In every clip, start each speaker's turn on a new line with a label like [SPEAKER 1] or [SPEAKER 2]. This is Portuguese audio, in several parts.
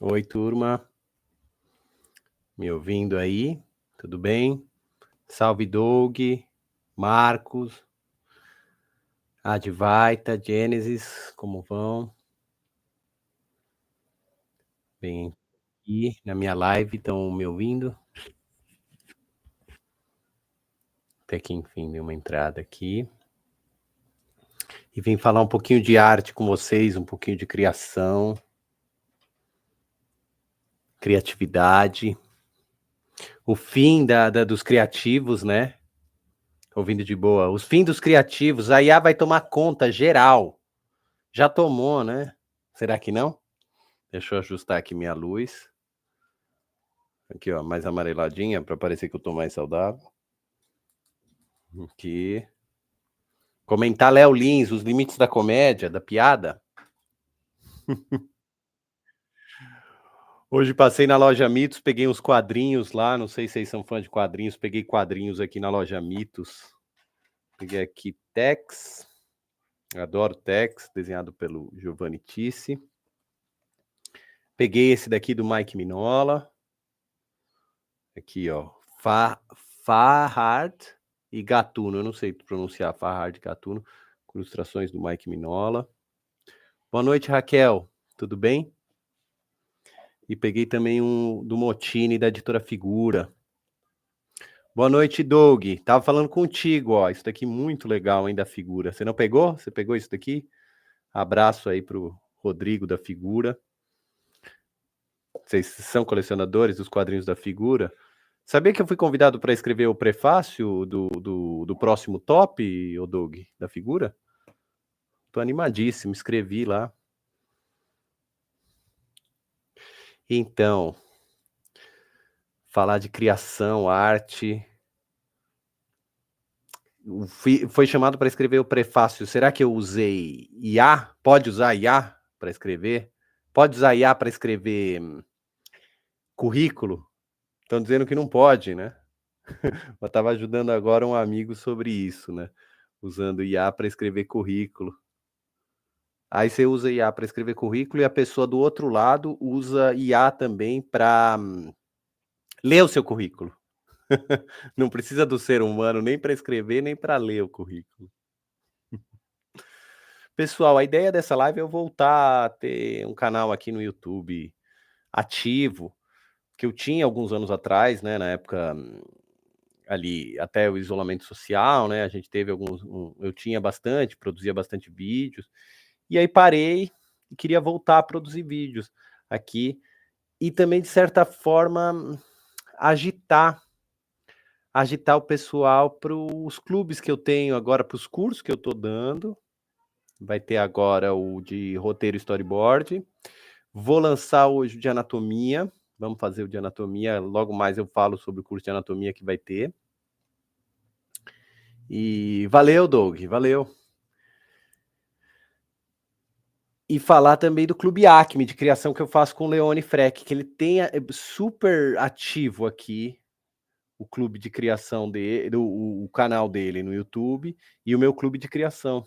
[SPEAKER 1] Oi, turma. Me ouvindo aí? Tudo bem? Salve, Doug, Marcos, Advaita, Gênesis, como vão? Bem aqui na minha live, estão me ouvindo? Até que enfim deu uma entrada aqui. E vim falar um pouquinho de arte com vocês, um pouquinho de criação, criatividade, o fim dos criativos, né? Ouvindo de boa. Os fins dos criativos, a IA vai tomar conta geral. Já tomou, né? Será que não? Deixa eu ajustar aqui minha luz. Aqui, ó, mais amareladinha, para parecer que eu tô mais saudável. Aqui. Comentar Léo Lins, os limites da comédia, da piada. Hoje passei na loja Mitos, peguei uns quadrinhos lá, não sei se vocês são fãs de quadrinhos, peguei quadrinhos aqui na loja Mitos. Peguei aqui Tex, adoro Tex, desenhado pelo Giovanni Tissi. Peguei esse daqui do Mike Mignola. Aqui, ó, Farhad e Gatuno, eu não sei pronunciar Farhad e Gatuno, com ilustrações do Mike Mignola. Boa noite, Raquel, tudo bem? E peguei também um do Motini, da editora Figura. Boa noite, Doug. Tava falando contigo, ó. Isso daqui muito legal, hein, da Figura. Você não pegou? Você pegou isso daqui? Abraço aí pro Rodrigo da Figura. Vocês são colecionadores dos quadrinhos da Figura? Sabia que eu fui convidado para escrever o prefácio do próximo top, ô Doug, da Figura? Tô animadíssimo, escrevi lá. Então, falar de criação, arte. Foi chamado para escrever o prefácio. Será que eu usei IA? Pode usar IA para escrever? Pode usar IA para escrever currículo? Estão dizendo que não pode, né? Eu estava ajudando agora um amigo sobre isso, né? Usando IA para escrever currículo. Aí você usa IA para escrever currículo e a pessoa do outro lado usa IA também para ler o seu currículo. Não precisa do ser humano nem para escrever, nem para ler o currículo. Pessoal, a ideia dessa live é eu voltar a ter um canal aqui no YouTube ativo, que eu tinha alguns anos atrás, né, na época ali até o isolamento social, né, a gente teve eu tinha bastante, produzia bastante vídeos, e aí parei e queria voltar a produzir vídeos aqui, e também de certa forma agitar o pessoal para os clubes que eu tenho agora, para os cursos que eu estou dando. Vai ter agora o de roteiro e storyboard. Vou lançar hoje o de anatomia. Vamos fazer o de anatomia. Logo mais eu falo sobre o curso de anatomia que vai ter. E valeu, Doug. Valeu. E falar também do Clube Acme, de criação que eu faço com o Leone Freck, que ele tem super ativo aqui o clube de criação dele, o canal dele no YouTube e o meu clube de criação,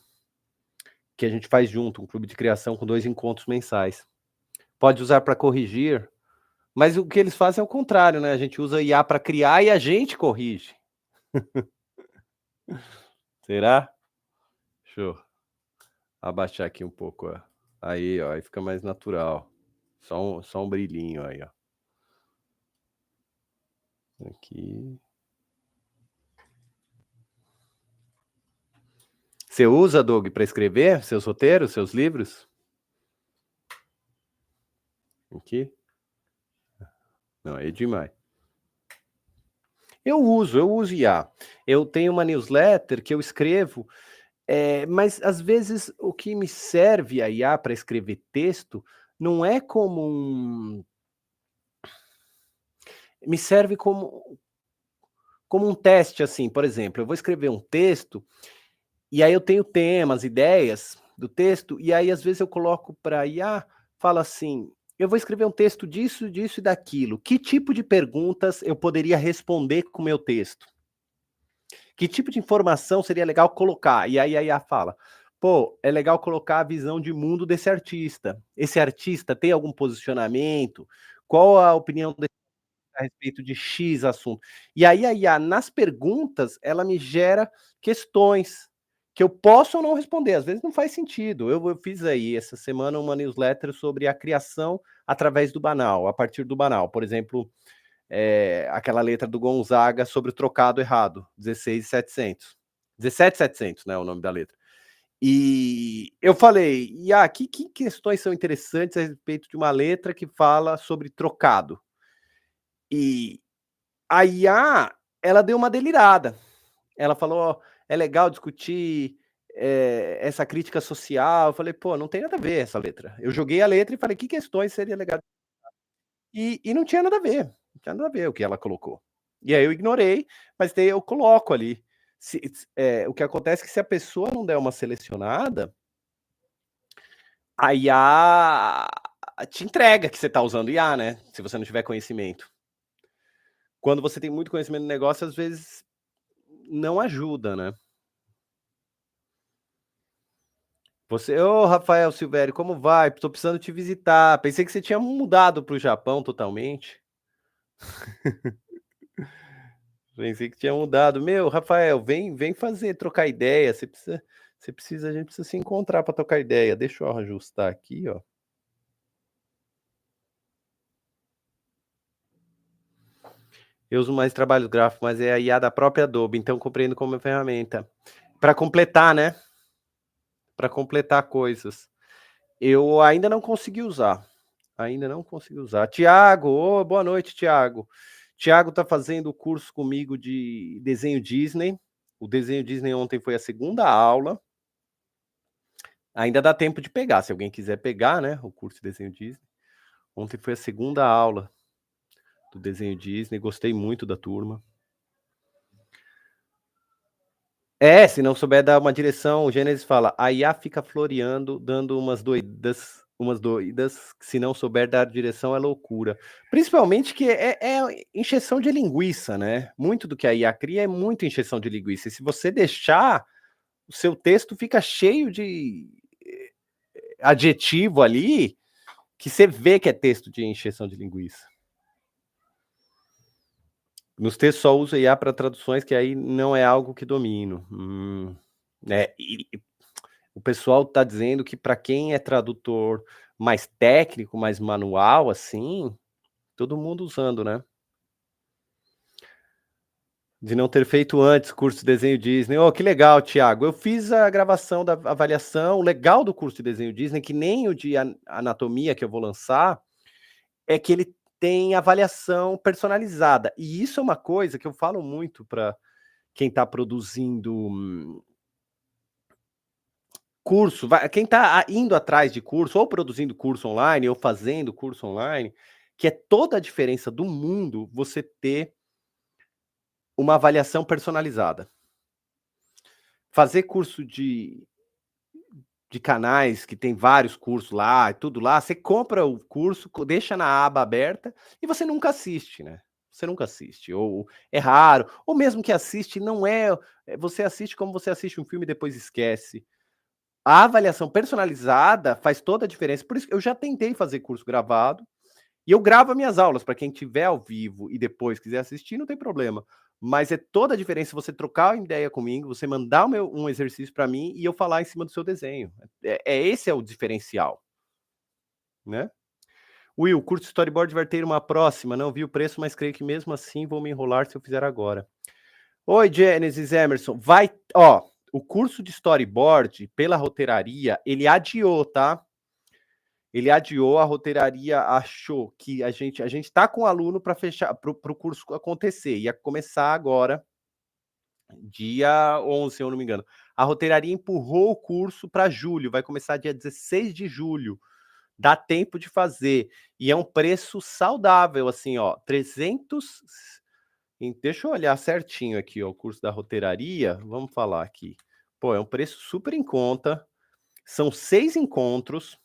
[SPEAKER 1] que a gente faz junto, um clube de criação com 2 encontros mensais. Pode usar para corrigir, mas o que eles fazem é o contrário, né? A gente usa IA para criar e a gente corrige. Será? Deixa eu abaixar aqui um pouco, ó. Aí, ó, aí fica mais natural. Só um brilhinho aí, ó. Aqui. Você usa, Doug, para escrever seus roteiros, seus livros? Aqui? Não, é demais. Eu uso IA. Eu tenho uma newsletter que eu escrevo, mas às vezes o que me serve a IA para escrever texto não é como me serve como um teste, assim, por exemplo, eu vou escrever um texto e aí eu tenho temas, ideias do texto, e aí às vezes eu coloco para IA, falo assim, eu vou escrever um texto disso, disso e daquilo. Que tipo de perguntas eu poderia responder com o meu texto? Que tipo de informação seria legal colocar? E aí a IA fala, Pô, é legal colocar a visão de mundo desse artista. Esse artista tem algum posicionamento? Qual a opinião dele a respeito de X assunto? E aí a IA, nas perguntas, ela me gera questões que eu posso ou não responder, às vezes não faz sentido. Eu fiz aí essa semana uma newsletter sobre a criação através do banal, a partir do banal. Por exemplo, aquela letra do Gonzaga sobre o trocado errado, 16.700. 17.700, né, o nome da letra. E eu falei: que questões são interessantes a respeito de uma letra que fala sobre trocado?" E a IA, ela deu uma delirada. Ela falou: "Ó, é legal discutir, essa crítica social." Eu falei: "Pô, não tem nada a ver essa letra." Eu joguei a letra e falei: "Que questões seria legal?" E não tinha nada a ver, não tinha nada a ver o que ela colocou. E aí eu ignorei, mas daí eu coloco ali. O que acontece é que se a pessoa não der uma selecionada, a IA te entrega que você está usando IA, né, se você não tiver conhecimento. Quando você tem muito conhecimento do negócio, às vezes não ajuda, né. Você: "Ô, Rafael Silvério, como vai? Tô precisando te visitar. Pensei que você tinha mudado para o Japão totalmente. Pensei que tinha mudado. Meu, Rafael, vem fazer, trocar ideia. A gente precisa se encontrar para trocar ideia. Deixa eu ajustar aqui, ó." Eu uso mais trabalho gráfico, mas é a IA da própria Adobe, então compreendo como ferramenta. Para completar, né, para completar coisas. Eu ainda não consegui usar, ainda não consegui usar. Tiago, ô, boa noite, Tiago. Tiago tá fazendo o curso comigo de desenho Disney. O desenho Disney ontem foi a segunda aula. Ainda dá tempo de pegar, se alguém quiser pegar, né, o curso de desenho Disney. Ontem foi a segunda aula do desenho Disney, gostei muito da turma. Se não souber dar uma direção, o Gênesis fala: "A IA fica floreando, dando umas doidas, que se não souber dar direção é loucura." Principalmente que é encheção de linguiça, né. Muito do que a IA cria é muito encheção de linguiça, e se você deixar, o seu texto fica cheio de adjetivo ali, que você vê que é texto de encheção de linguiça. Nos textos só uso IA para traduções, que aí não é algo que domino. O pessoal está dizendo que para quem é tradutor mais técnico, mais manual, assim, todo mundo usando, né. De não ter feito antes curso de desenho Disney. Oh, que legal, Thiago. Eu fiz a gravação da avaliação. O legal do curso de desenho Disney, que nem o de anatomia que eu vou lançar, é que ele tem avaliação personalizada. E isso é uma coisa que eu falo muito para quem está produzindo curso, quem está indo atrás de curso, ou produzindo curso online, ou fazendo curso online, que é toda a diferença do mundo você ter uma avaliação personalizada. Fazer curso de canais que tem vários cursos lá, tudo lá, você compra o curso, deixa na aba aberta e você nunca assiste, né. Você nunca assiste, ou é raro, ou mesmo que assiste, não você assiste como você assiste um filme e depois esquece. A avaliação personalizada faz toda a diferença, por isso que eu já tentei fazer curso gravado, e eu gravo as minhas aulas para quem tiver ao vivo e depois quiser assistir, não tem problema. Mas é toda a diferença você trocar uma ideia comigo, você mandar um exercício para mim e eu falar em cima do seu desenho. Esse é o diferencial, né. Will, o curso de storyboard vai ter uma próxima, não vi o preço, mas creio que mesmo assim vou me enrolar se eu fizer agora. Oi, Genesis Emerson, o curso de storyboard pela roteiraria, ele adiou, tá? Ele adiou, a roteiraria achou que a gente tá com o aluno para fechar para o curso acontecer, ia começar agora, dia 11, se eu não me engano. A roteiraria empurrou o curso para julho, vai começar dia 16 de julho. Dá tempo de fazer, e é um preço saudável, assim, ó, 300. Deixa eu olhar certinho aqui, ó, o curso da roteiraria, vamos falar aqui. Pô, é um preço super em conta, são 6 encontros,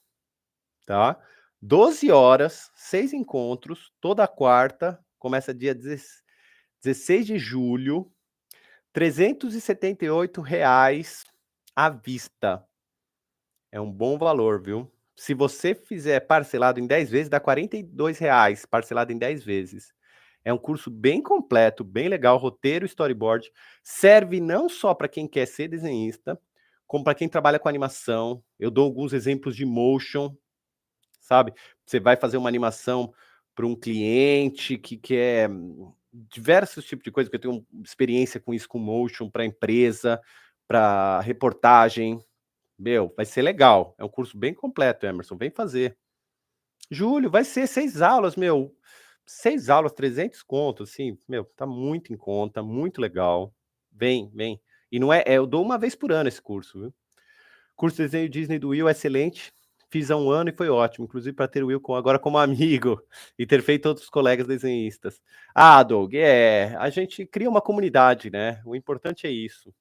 [SPEAKER 1] tá, 12 horas, 6 encontros, toda quarta, começa dia 16 de julho, R$ 378 à vista. É um bom valor, viu. Se você fizer parcelado em 10 vezes, dá R$ 42, parcelado em 10 vezes. É um curso bem completo, bem legal, roteiro, storyboard. Serve não só para quem quer ser desenhista, como para quem trabalha com animação. Eu dou alguns exemplos de motion, sabe. Você vai fazer uma animação para um cliente que quer diversos tipos de coisa, porque eu tenho experiência com isso, com motion, para empresa, para reportagem. Meu, vai ser legal. É um curso bem completo, Emerson, vem fazer. Julho, vai ser 6 aulas, meu. 6 aulas, 300 conto, assim, meu, tá muito em conta, muito legal. Vem, vem. E não eu dou uma vez por ano esse curso, viu. Curso de desenho Disney do Will, excelente. Fiz há 1 ano e foi ótimo, inclusive para ter o Will agora como amigo e ter feito outros colegas desenhistas. Ah, Doug, a gente cria uma comunidade, né, o importante é isso,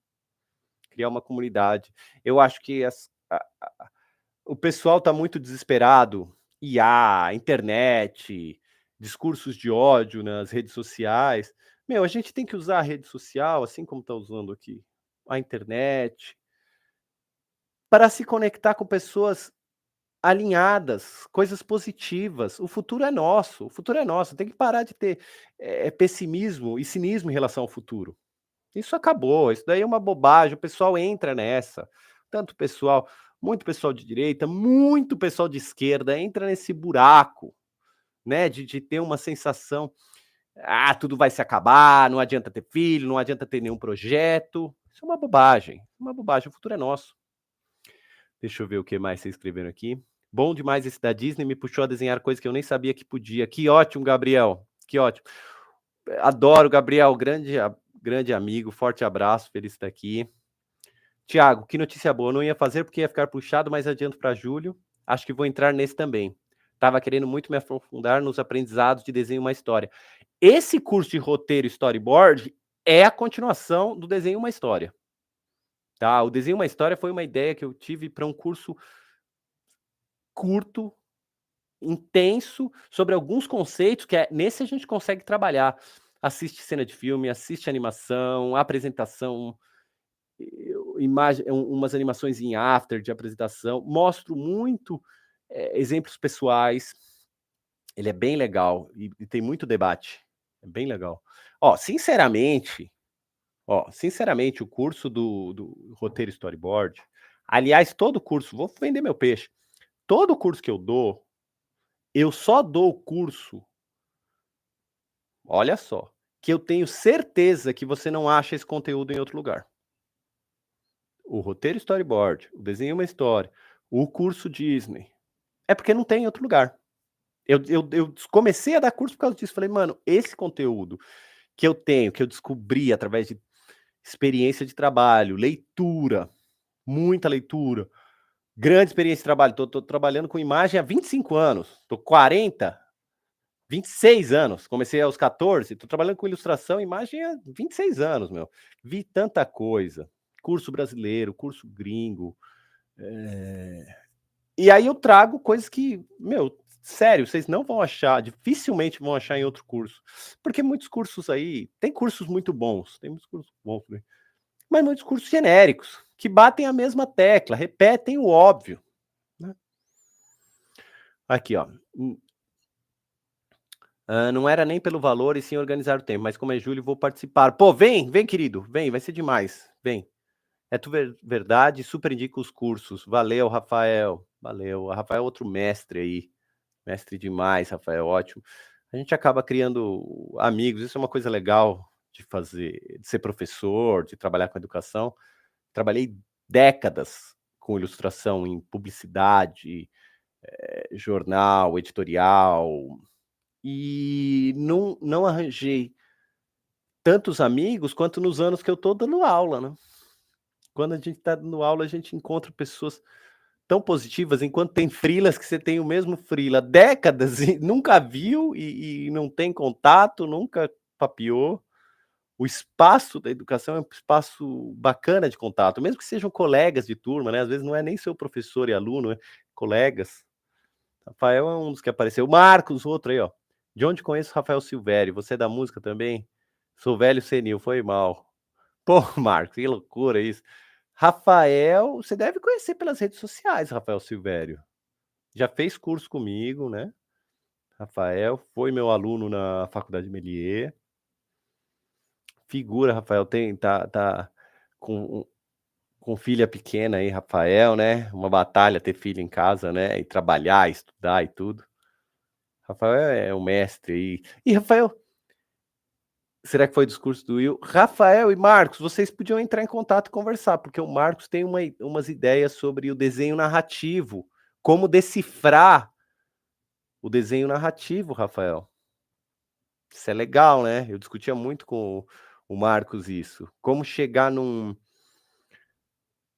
[SPEAKER 1] criar uma comunidade. Eu acho que o pessoal está muito desesperado, IA, internet, discursos de ódio nas redes sociais. Meu, a gente tem que usar a rede social, assim como está usando aqui a internet, para se conectar com pessoas alinhadas, coisas positivas. O futuro é nosso, o futuro é nosso. Tem que parar de ter pessimismo e cinismo em relação ao futuro. Isso acabou, isso daí é uma bobagem, o pessoal entra nessa. Tanto pessoal, muito pessoal de direita, muito pessoal de esquerda entra nesse buraco, né, de ter uma sensação: "Ah, tudo vai se acabar, não adianta ter filho, não adianta ter nenhum projeto". Isso é uma bobagem, o futuro é nosso. Deixa eu ver o que mais vocês escreveram aqui. Bom demais esse da Disney, me puxou a desenhar coisas que eu nem sabia que podia. Que ótimo, Gabriel, que ótimo. Adoro, Gabriel, grande amigo, forte abraço, feliz de estar aqui. Tiago, que notícia boa, não ia fazer porque ia ficar puxado, mas adianto para julho, acho que vou entrar nesse também. Estava querendo muito me aprofundar nos aprendizados de desenho uma história. Esse curso de roteiro e storyboard é a continuação do desenho uma história, tá. O desenho uma história foi uma ideia que eu tive para um curso curto, intenso, sobre alguns conceitos que nesse a gente consegue trabalhar. Assiste cena de filme, assiste animação, apresentação, imagem, umas animações em after de apresentação, mostro muito exemplos pessoais. Ele é bem legal e tem muito debate. É bem legal. Sinceramente, o curso do roteiro storyboard, aliás, todo curso, vou vender meu peixe. Todo curso que eu só dou o curso, olha só, que eu tenho certeza que você não acha esse conteúdo em outro lugar. O roteiro storyboard, o desenho uma história, o curso Disney, é porque não tem em outro lugar. Eu comecei a dar curso por causa disso, falei: "Mano, esse conteúdo que eu tenho, que eu descobri através de experiência de trabalho, leitura, muita leitura, grande experiência de trabalho", tô trabalhando com imagem há 25 anos, tô 40, 26 anos, comecei aos 14, tô trabalhando com ilustração e imagem há 26 anos, meu. Vi tanta coisa, curso brasileiro, curso gringo, e aí eu trago coisas que, meu, sério, vocês não vão achar, dificilmente vão achar em outro curso. Porque muitos cursos aí, tem cursos muito bons, tem muitos cursos bons, né, mas muitos cursos genéricos, que batem a mesma tecla, repetem o óbvio, né. Aqui, ó, não era nem pelo valor e sim organizar o tempo, mas como é julho vou participar. Pô, vem, vem querido, vem, vai ser demais, vem. É tu verdade, super indico os cursos. Valeu, Rafael, valeu. A Rafael é outro mestre aí. Mestre demais, Rafael, ótimo. A gente acaba criando amigos, isso é uma coisa legal de fazer, de ser professor, de trabalhar com educação. Trabalhei décadas com ilustração em publicidade, jornal, editorial, e não arranjei tantos amigos quanto nos anos que eu estou dando aula, né. Quando a gente está dando aula, a gente encontra pessoas tão positivas, enquanto tem freelas que você tem o mesmo freela há décadas e nunca viu e não tem contato, nunca papeou. O espaço da educação é um espaço bacana de contato, mesmo que sejam colegas de turma, né, às vezes não é nem seu professor e aluno, é colegas. Rafael é um dos que apareceu. Marcos, outro aí, ó. De onde conheço Rafael Silvério? Você é da música também? Sou velho senil, foi mal. Pô, Marcos, que loucura isso. Rafael, você deve conhecer pelas redes sociais, Rafael Silvério. Já fez curso comigo, né? Rafael foi meu aluno na faculdade Melier. Figura, Rafael, tá com filha pequena aí, Rafael, né? Uma batalha ter filho em casa, né? E trabalhar, estudar e tudo. Rafael é um mestre aí. E Rafael, será que foi o discurso do Will? Rafael e Marcos, vocês podiam entrar em contato e conversar, porque o Marcos tem umas ideias sobre o desenho narrativo. Como decifrar o desenho narrativo, Rafael. Isso é legal, né? Eu discutia muito com o Marcos isso. Como chegar num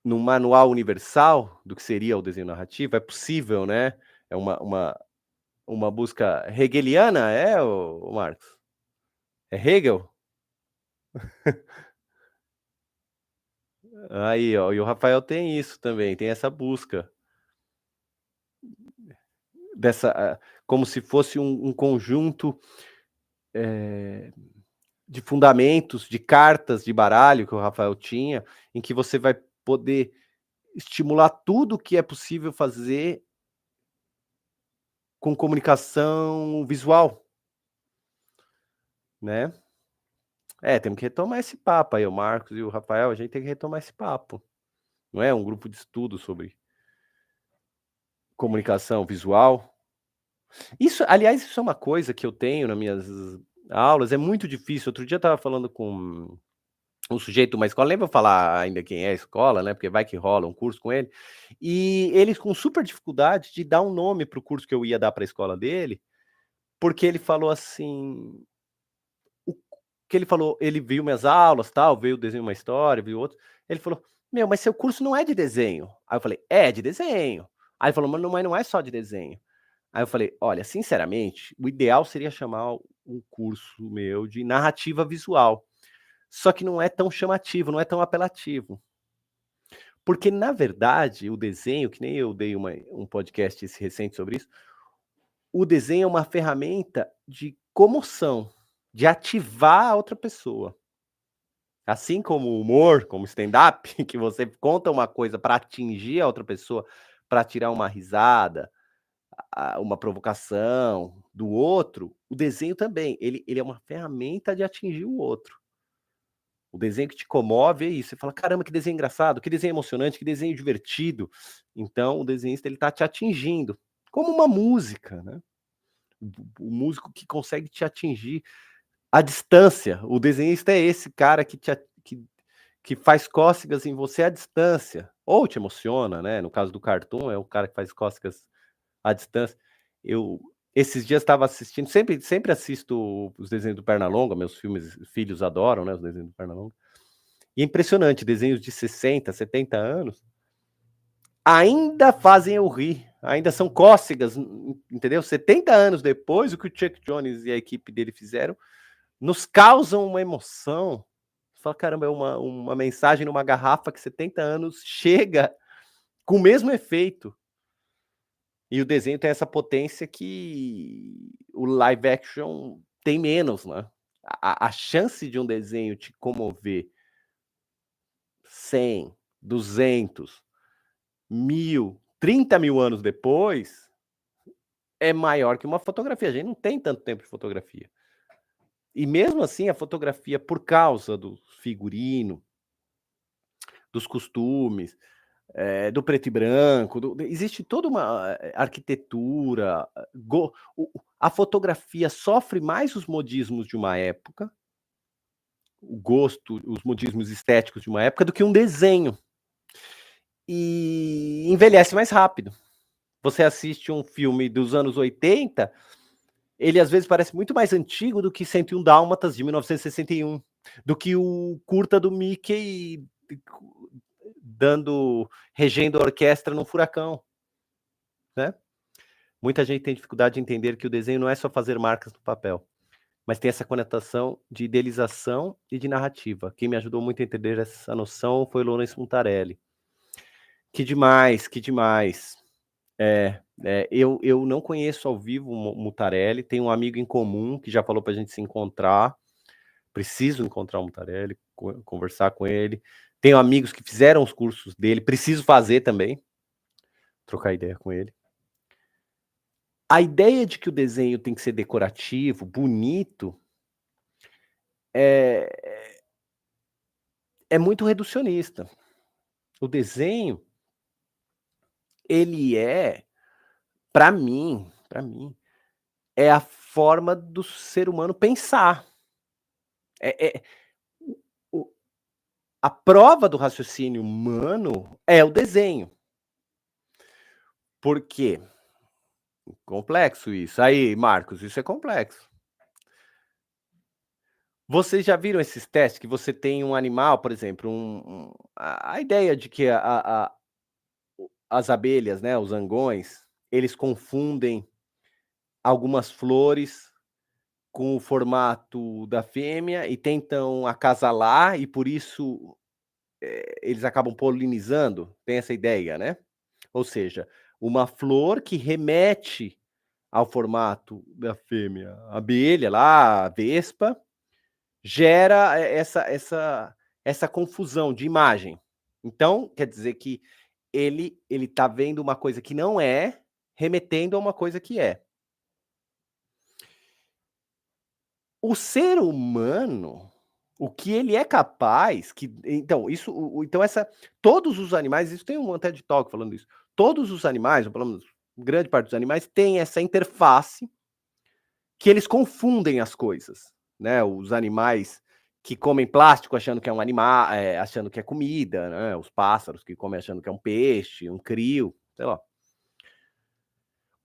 [SPEAKER 1] manual universal do que seria o desenho narrativo? É possível, né? É uma busca hegeliana, o Marcos? É Hegel? Aí, ó, e o Rafael tem isso também, tem essa busca como se fosse um conjunto de fundamentos, de cartas de baralho que o Rafael tinha, em que você vai poder estimular tudo que é possível fazer com comunicação visual, né? Temos que retomar esse papo aí, o Marcos e o Rafael, a gente tem que retomar esse papo. Não é um grupo de estudo sobre comunicação visual. Isso, aliás, isso é uma coisa que eu tenho nas minhas aulas, é muito difícil. Outro dia eu estava falando com um sujeito de uma escola, nem vou falar ainda quem é a escola, né, porque vai que rola um curso com ele, e ele com super dificuldade de dar um nome para o curso que eu ia dar para a escola dele, porque ele falou assim, o que ele falou, ele viu minhas aulas, tal, veio o desenho uma história, viu outro, ele falou: "Meu, mas seu curso não é de desenho". Aí eu falei: "É de desenho". Aí ele falou: mas não é só de desenho". Aí eu falei: "Olha, sinceramente, o ideal seria chamar um curso meu de narrativa visual, só que não é tão chamativo, não é tão apelativo". Porque, na verdade, o desenho, que nem eu dei um podcast esse recente sobre isso, o desenho é uma ferramenta de comoção, de ativar a outra pessoa. Assim como o humor, como stand-up, que você conta uma coisa para atingir a outra pessoa, para tirar uma risada, uma provocação do outro, o desenho também, ele é uma ferramenta de atingir o outro. O desenho que te comove é isso, você fala: "Caramba, que desenho engraçado, que desenho emocionante, que desenho divertido". Então o desenhista ele tá te atingindo, como uma música, né. O músico que consegue te atingir à distância, o desenhista é esse cara que faz cócegas em você à distância, ou te emociona, né, no caso do cartoon é o cara que faz cócegas à distância. Eu esses dias estava assistindo, sempre assisto os desenhos do Pernalonga, meus filhos adoram, né, os desenhos do Pernalonga. E é impressionante, desenhos de 60, 70 anos, ainda fazem eu rir, ainda são cócegas, entendeu? 70 anos depois, o que o Chuck Jones e a equipe dele fizeram, nos causam uma emoção. Você fala: "Caramba, é uma mensagem numa garrafa que 70 anos chega com o mesmo efeito". E o desenho tem essa potência que o live action tem menos, né. A chance de um desenho te comover 100, 200, 1000, 30.000 anos depois, é maior que uma fotografia. A gente não tem tanto tempo de fotografia. E mesmo assim, a fotografia, por causa do figurino, dos costumes, do preto e branco, existe toda uma arquitetura, a fotografia sofre mais os modismos de uma época, o gosto, os modismos estéticos de uma época, do que um desenho. E envelhece mais rápido. Você assiste um filme dos anos 80, ele às vezes parece muito mais antigo do que 101 Dálmatas de 1961, do que o curta do Mickey regendo a orquestra num furacão, né? Muita gente tem dificuldade de entender que o desenho não é só fazer marcas no papel, mas tem essa conotação de idealização e de narrativa. Quem me ajudou muito a entender essa noção foi o Lourenço Mutarelli. Que demais, que demais. Eu não conheço ao vivo o Mutarelli, tenho um amigo em comum que já falou pra gente se encontrar, preciso encontrar o Mutarelli, conversar com ele. Tenho amigos que fizeram os cursos dele, preciso fazer também, trocar ideia com ele. A ideia de que o desenho tem que ser decorativo, bonito, é é muito reducionista. O desenho, ele é, para mim, é a forma do ser humano pensar. É o a prova do raciocínio humano é o desenho. Por quê? Complexo isso. Aí, Marcos, isso é complexo. Vocês já viram esses testes que você tem um animal, por exemplo, a ideia de que as abelhas, né, os zangões, eles confundem algumas flores com o formato da fêmea e tentam acasalar e por isso, eles acabam polinizando? Tem essa ideia, né? Ou seja, uma flor que remete ao formato da fêmea abelha lá, a vespa, gera essa confusão de imagem. Então, quer dizer que ele tá vendo uma coisa que não é, remetendo a uma coisa que é. O ser humano, o que ele é capaz, que então isso então essa todos os animais, isso tem um TED Talk falando isso, todos os animais, ou pelo menos grande parte dos animais, tem essa interface que eles confundem as coisas, né, os animais que comem plástico achando que é um animal, achando que é comida, né, os pássaros que comem achando que é um peixe, um crio, sei lá.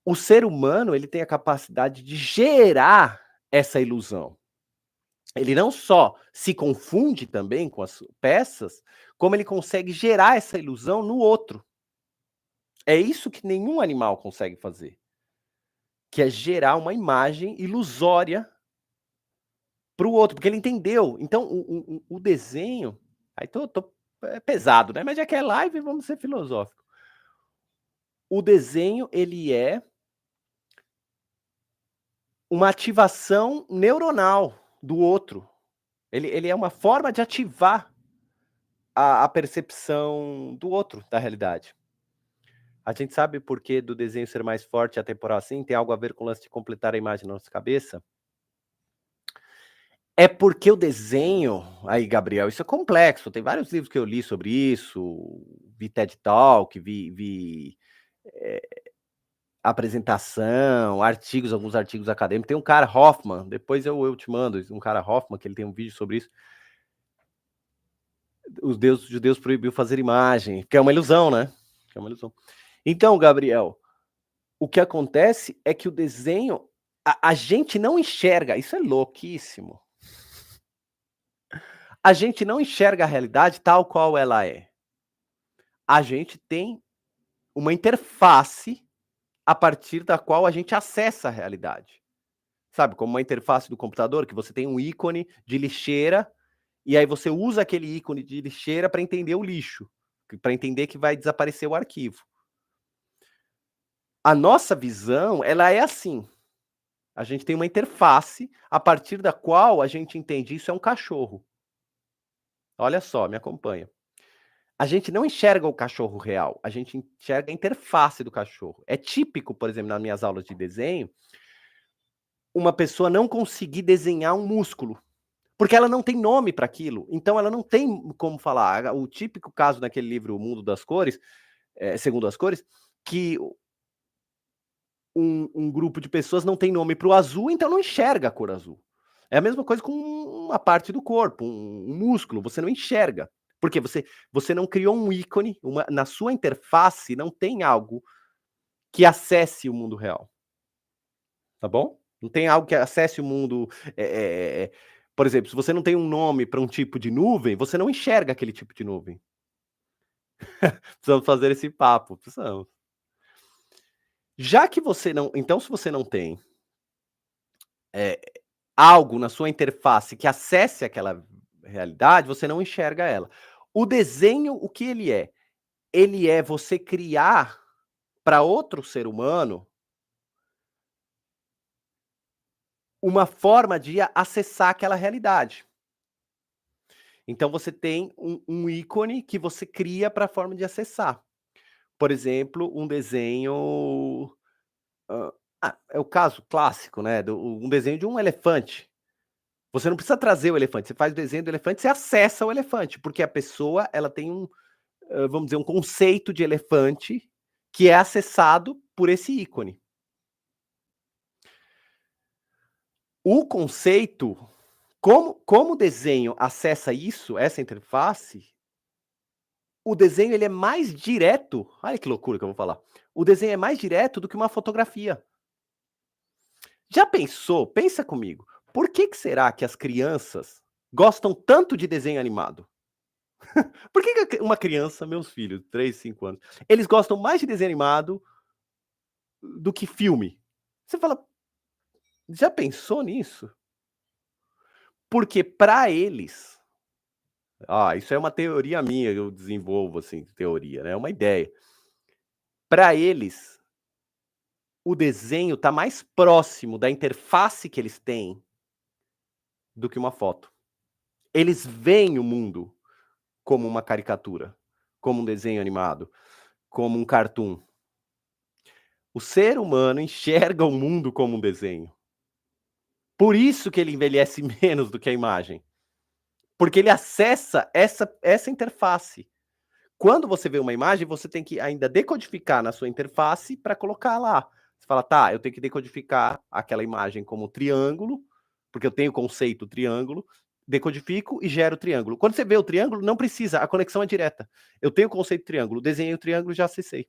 [SPEAKER 1] O ser humano, ele tem a capacidade de gerar essa ilusão. Ele não só se confunde também com as peças, como ele consegue gerar essa ilusão no outro. É isso que nenhum animal consegue fazer, que é gerar uma imagem ilusória para o outro, porque ele entendeu. Então o desenho, aí tô é pesado, né, mas já que é live, vamos ser filosófico. O desenho, ele é uma ativação neuronal do outro. Ele é uma forma de ativar a percepção do outro da realidade. A gente sabe por que do desenho ser mais forte e atemporal assim? Tem algo a ver com o lance de completar a imagem na nossa cabeça? É porque o desenho aí, Gabriel, isso é complexo, tem vários livros que eu li sobre isso, vi TED Talk, vi, apresentação, artigos, alguns artigos acadêmicos. Tem um cara, Hoffman, depois eu te mando, um cara Hoffman, que ele tem um vídeo sobre isso. Os judeus proibiu fazer imagem, que é uma ilusão, né? Que é uma ilusão. Então, Gabriel, o que acontece é que o desenho, a gente não enxerga, isso é louquíssimo. A gente não enxerga a realidade tal qual ela é. A gente tem uma interface a partir da qual a gente acessa a realidade. Sabe, como uma interface do computador, que você tem um ícone de lixeira, e aí você usa aquele ícone de lixeira para entender o lixo, para entender que vai desaparecer o arquivo. A nossa visão, ela é assim. A gente tem uma interface a partir da qual a gente entende isso é um cachorro. Olha só, me acompanha. A gente não enxerga o cachorro real, a gente enxerga a interface do cachorro. É típico, por exemplo, nas minhas aulas de desenho, uma pessoa não conseguir desenhar um músculo, porque ela não tem nome para aquilo, então ela não tem como falar. O típico caso naquele livro O Mundo das Cores, Segundo as Cores, que um grupo de pessoas não tem nome para o azul, então não enxerga a cor azul. É a mesma coisa com uma parte do corpo, um músculo, você não enxerga. Porque você não criou um ícone, na sua interface não tem algo que acesse o mundo real. Tá bom? Não tem algo que acesse o mundo. Por exemplo, se você não tem um nome para um tipo de nuvem, você não enxerga aquele tipo de nuvem. Precisamos fazer esse papo, precisamos. Já que você não. Então, se você não tem algo na sua interface que acesse aquela realidade, você não enxerga ela. O desenho, o que ele é? Ele é você criar para outro ser humano uma forma de acessar aquela realidade. Então você tem um ícone que você cria para a forma de acessar. Por exemplo, um desenho, hã, é o caso clássico, né, um desenho de um elefante. Você não precisa trazer o elefante, você faz o desenho do elefante, você acessa o elefante, porque a pessoa ela tem vamos dizer, um conceito de elefante que é acessado por esse ícone. O conceito, como o desenho acessa isso, essa interface, o desenho ele é mais direto, olha que loucura que eu vou falar, o desenho é mais direto do que uma fotografia. Já pensou, pensa comigo, por que será que as crianças gostam tanto de desenho animado? Por que uma criança, meus filhos, 3, 5 anos, eles gostam mais de desenho animado do que filme? Você fala, já pensou nisso? Porque para eles, isso é uma teoria minha, eu desenvolvo, assim, teoria, né, é uma ideia. Para eles, o desenho está mais próximo da interface que eles têm do que uma foto. Eles veem o mundo como uma caricatura, como um desenho animado, como um cartoon. O ser humano enxerga o mundo como um desenho. Por isso que ele envelhece menos do que a imagem, porque ele acessa essa interface. Quando você vê uma imagem, você tem que ainda decodificar na sua interface para colocar lá. Você fala: "Tá, eu tenho que decodificar aquela imagem como triângulo, porque eu tenho o conceito triângulo, decodifico e gero o triângulo". Quando você vê o triângulo, não precisa, a conexão é direta. Eu tenho o conceito triângulo, desenhei o triângulo, já acessei.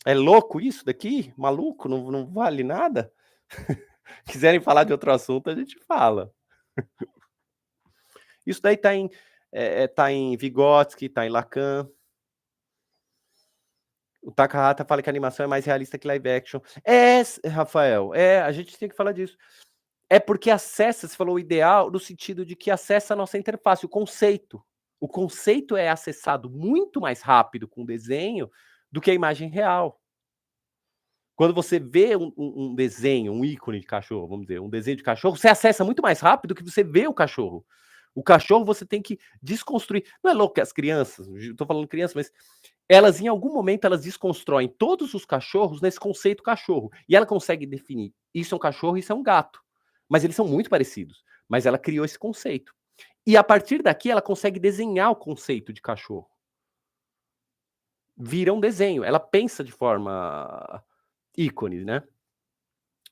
[SPEAKER 1] É louco isso daqui? Maluco? Não vale nada? Quiserem falar de outro assunto, a gente fala. Isso daí tá em Vygotsky, tá em Lacan. O Takahata fala que a animação é mais realista que live action. Rafael, a gente tem que falar disso. É porque acessa, você falou o ideal, no sentido de que acessa a nossa interface, o conceito. O conceito é acessado muito mais rápido com o desenho do que a imagem real. Quando você vê um desenho, um ícone de cachorro, vamos dizer, um desenho de cachorro, você acessa muito mais rápido do que você vê o cachorro. O cachorro você tem que desconstruir. Não é louco que as crianças, estou falando crianças, mas elas em algum momento elas desconstroem todos os cachorros nesse conceito cachorro. E ela consegue definir, isso é um cachorro, isso é um gato. Mas eles são muito parecidos. Mas ela criou esse conceito. E a partir daqui ela consegue desenhar o conceito de cachorro. Vira um desenho. Ela pensa de forma ícone, né?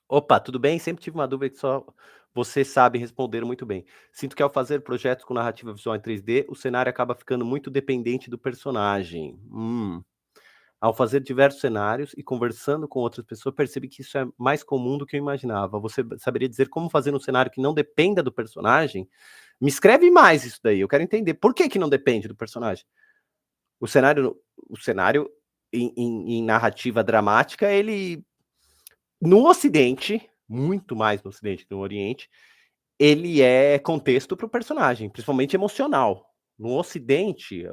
[SPEAKER 1] Opa, tudo bem? Sempre tive uma dúvida que só você sabe responder muito bem. Sinto que ao fazer projetos com narrativa visual em 3D, o cenário acaba ficando muito dependente do personagem. Ao fazer diversos cenários e conversando com outras pessoas, percebi que isso é mais comum do que eu imaginava. Você saberia dizer como fazer um cenário que não dependa do personagem? Me escreve mais isso daí, eu quero entender. Por que não depende do personagem? O cenário em narrativa dramática, ele no Ocidente, muito mais no Ocidente que no Oriente, ele é contexto para o personagem, principalmente emocional. No Ocidente,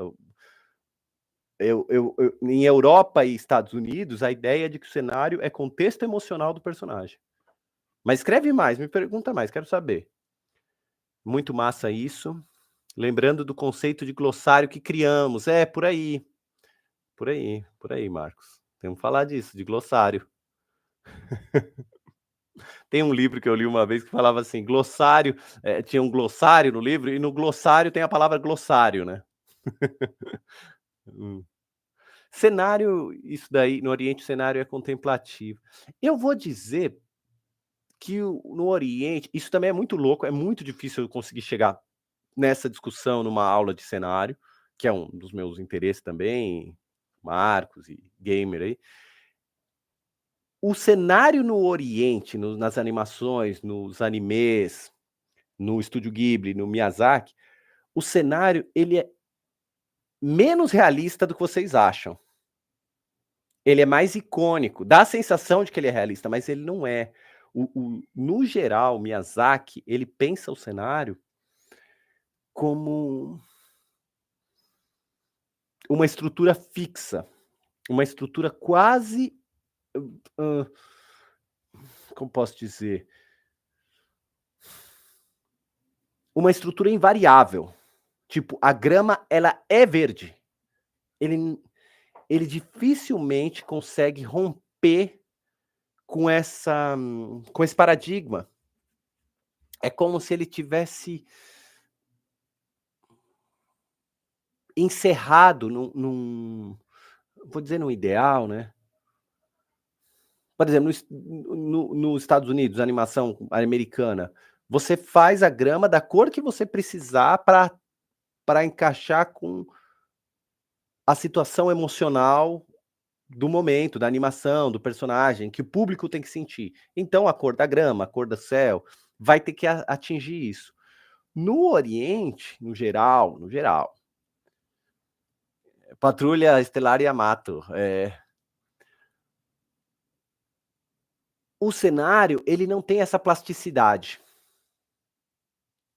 [SPEAKER 1] em Europa e Estados Unidos, a ideia é de que o cenário é contexto emocional do personagem. Mas escreve mais, me pergunta mais, quero saber. Muito massa isso. Lembrando do conceito de glossário que criamos. Por aí. Por aí, Marcos. Temos que falar disso, de glossário. Tem um livro que eu li uma vez que falava assim, glossário, tinha um glossário no livro, e no glossário tem a palavra glossário, né? Hum. Cenário, isso daí, no Oriente o cenário é contemplativo. Eu vou dizer que no Oriente, isso também é muito louco, é muito difícil eu conseguir chegar nessa discussão numa aula de cenário, que é um dos meus interesses também, Marcos e gamer aí. O cenário no Oriente, nas animações, nos animes, no Estúdio Ghibli, no Miyazaki, o cenário ele é menos realista do que vocês acham. Ele é mais icônico, dá a sensação de que ele é realista, mas ele não é. No geral, o Miyazaki, ele pensa o cenário como uma estrutura fixa, uma estrutura quase, como posso dizer? Uma estrutura invariável. Tipo, a grama, ela é verde. Ele dificilmente consegue romper com esse paradigma. É como se ele tivesse encerrado vou dizer num ideal, né? Por exemplo, nos Estados Unidos, a animação americana, você faz a grama da cor que você precisar para encaixar com a situação emocional do momento, da animação, do personagem, que o público tem que sentir. Então, a cor da grama, a cor do céu, vai ter que atingir isso. No Oriente, no geral, Patrulha Estelar Yamato, o cenário, ele não tem essa plasticidade.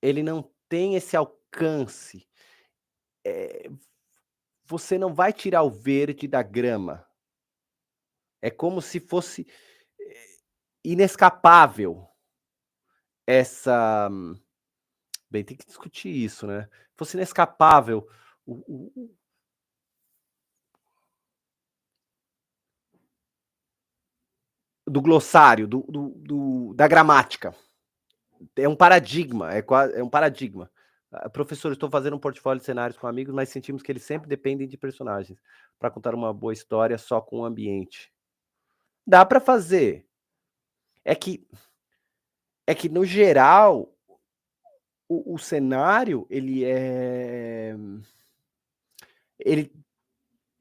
[SPEAKER 1] Ele não tem esse alcance. Você não vai tirar o verde da grama. É como se fosse inescapável essa. Bem, tem que discutir isso, né? Fosse inescapável do glossário, da gramática. É um paradigma, é um paradigma. Professor, estou fazendo um portfólio de cenários com amigos, mas sentimos que eles sempre dependem de personagens para contar uma boa história só com o ambiente. Dá para fazer. É que no geral o cenário ele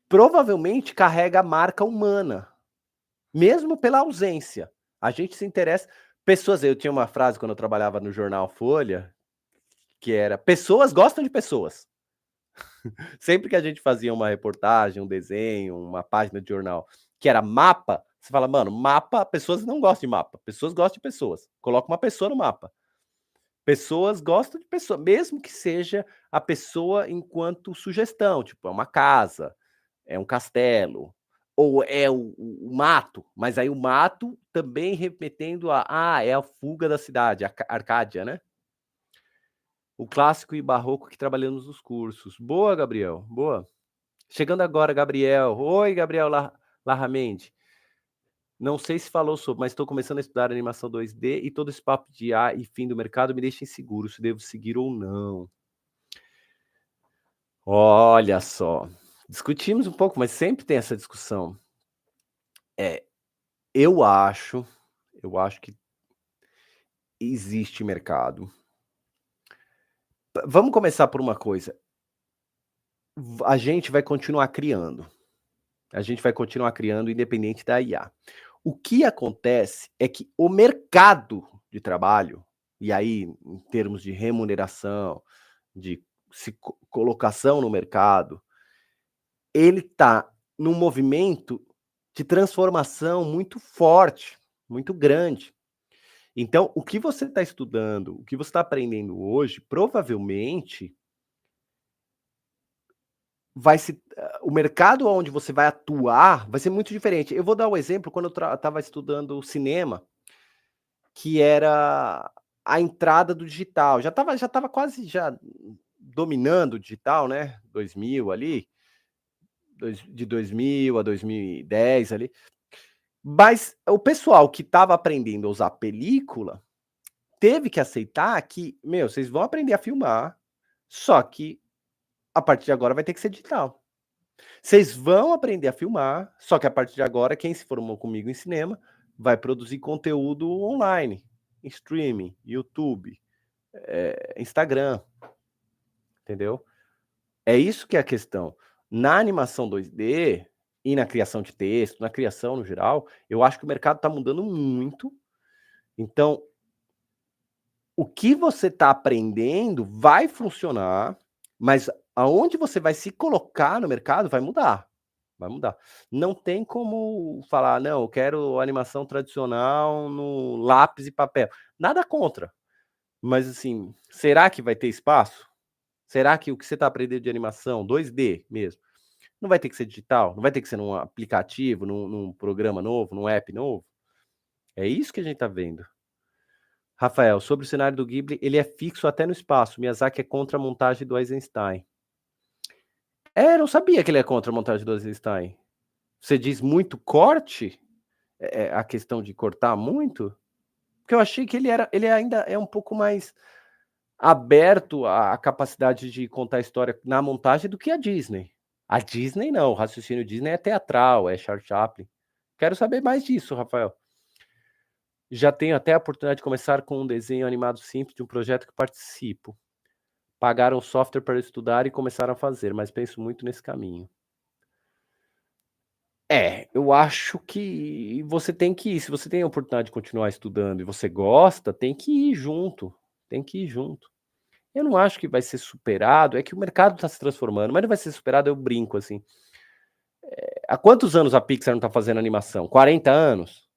[SPEAKER 1] provavelmente carrega a marca humana, mesmo pela ausência. A gente se interessa. Pessoas, eu tinha uma frase quando eu trabalhava no jornal Folha, que era: pessoas gostam de pessoas. Sempre que a gente fazia uma reportagem, um desenho, uma página de jornal, que era mapa, você fala, mano, mapa, pessoas não gostam de mapa, pessoas gostam de pessoas. Coloca uma pessoa no mapa. Pessoas gostam de pessoa, mesmo que seja a pessoa enquanto sugestão, tipo, é uma casa, é um castelo, ou é o mato, mas aí o mato também remetendo é a fuga da cidade, a Arcádia, né? O clássico e barroco que trabalhamos nos cursos. Boa, Gabriel, boa. Chegando agora, Gabriel. Oi, Gabriel Larramendi. Não sei se falou sobre, mas estou começando a estudar animação 2D e todo esse papo de A e fim do mercado me deixa inseguro se devo seguir ou não. Olha só, discutimos um pouco, mas sempre tem essa discussão. Eu acho que existe mercado. Vamos começar por uma coisa. A gente vai continuar criando. A gente vai continuar criando independente da IA. O que acontece é que o mercado de trabalho, e aí em termos de remuneração, de colocação no mercado, ele está num movimento de transformação muito forte, muito grande. Então, o que você está estudando, o que você está aprendendo hoje, provavelmente o mercado onde você vai atuar vai ser muito diferente. Eu vou dar um exemplo, quando eu estava estudando cinema, que era a entrada do digital. Já estava quase já dominando o digital, né? 2000 ali, de 2000 a 2010 ali. Mas o pessoal que estava aprendendo a usar película teve que aceitar que, vocês vão aprender a filmar, só que a partir de agora vai ter que ser digital. Vocês vão aprender a filmar, só que a partir de agora, quem se formou comigo em cinema vai produzir conteúdo online, streaming, YouTube, Instagram, entendeu? É isso que é a questão. Na animação 2D e na criação de texto, na criação no geral, eu acho que o mercado está mudando muito. Então, o que você está aprendendo vai funcionar, mas aonde você vai se colocar no mercado vai mudar. Vai mudar. Não tem como falar, não, eu quero animação tradicional no lápis e papel. Nada contra. Mas assim, será que vai ter espaço? Será que o que você está aprendendo de animação, 2D mesmo, não vai ter que ser digital? Não vai ter que ser num aplicativo, num programa novo, num app novo? É isso que a gente está vendo. Rafael, sobre o cenário do Ghibli, ele é fixo até no espaço. Miyazaki é contra a montagem do Eisenstein. Eu não sabia que ele é contra a montagem do Eisenstein. Você diz muito corte? A questão de cortar muito? Porque eu achei que ele ainda é um pouco mais aberto à capacidade de contar história na montagem do que a Disney. A Disney não, o raciocínio Disney é teatral, é Charles Chaplin. Quero saber mais disso, Rafael. Já tenho até a oportunidade de começar com um desenho animado simples de um projeto que participo. Pagaram o software para estudar e começaram a fazer, mas penso muito nesse caminho. Eu acho que você tem que ir. Se você tem a oportunidade de continuar estudando e você gosta, tem que ir junto. Tem que ir junto. Eu não acho que vai ser superado, é que o mercado está se transformando, mas não vai ser superado, eu brinco assim. Há quantos anos a Pixar não está fazendo animação? 40 anos?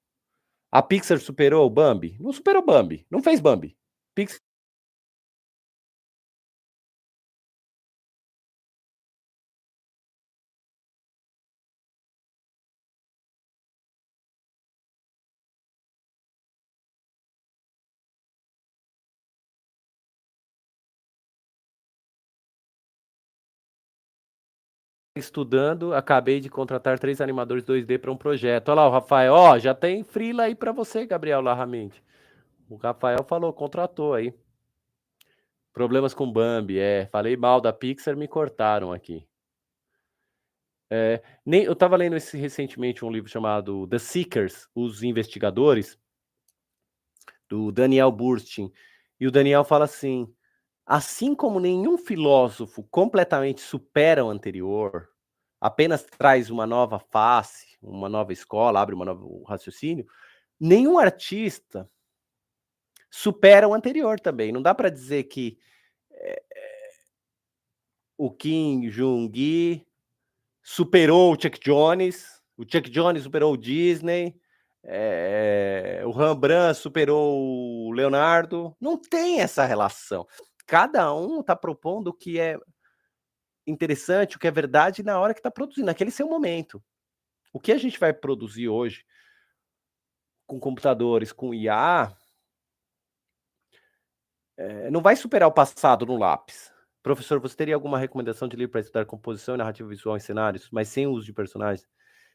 [SPEAKER 1] A Pixar superou o Bambi? Não superou o Bambi, não fez Bambi. Pixar estudando, acabei de contratar 3 animadores 2D para um projeto. Olha lá o Rafael, ó, já tem freela aí para você, Gabriel Larramendi. O Rafael falou, contratou aí. Problemas com Bambi, falei mal da Pixar, me cortaram aqui. Eu estava lendo recentemente um livro chamado The Seekers, Os Investigadores, do Daniel Burstein, e o Daniel fala assim como nenhum filósofo completamente supera o anterior, apenas traz uma nova face, uma nova escola, abre uma nova raciocínio, nenhum artista supera o anterior também. Não dá para dizer que o Kim Jong-gi superou o Chuck Jones superou o Disney, o Rembrandt superou o Leonardo. Não tem essa relação. Cada um está propondo o que é interessante, o que é verdade na hora que está produzindo, naquele seu momento. O que a gente vai produzir hoje com computadores, com IA, não vai superar o passado no lápis. Professor, você teria alguma recomendação de livro para estudar composição e narrativa visual em cenários, mas sem uso de personagens?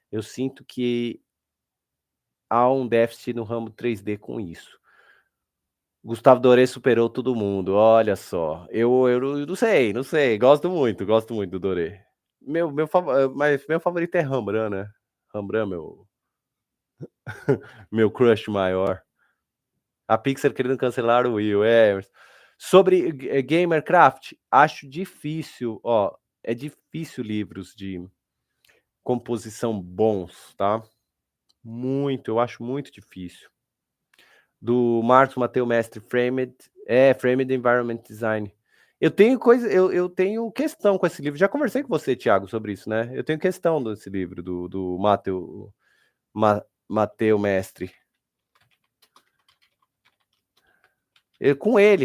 [SPEAKER 1] Eu sinto que há um déficit no ramo 3D com isso. Gustavo Doré superou todo mundo, olha só. Eu não sei, gosto muito do Doré. Mas meu favorito é Rembrandt, né? Rembrandt, meu crush maior. A Pixar querendo cancelar o Will, Sobre Gamercraft, acho difícil, é difícil livros de composição bons, tá? Muito, eu acho muito difícil. Do Marcos Mateu Mestre, Framed Environment Design. Eu tenho questão com esse livro. Já conversei com você, Thiago, sobre isso, né? Eu tenho questão desse livro do Mateu Mestre.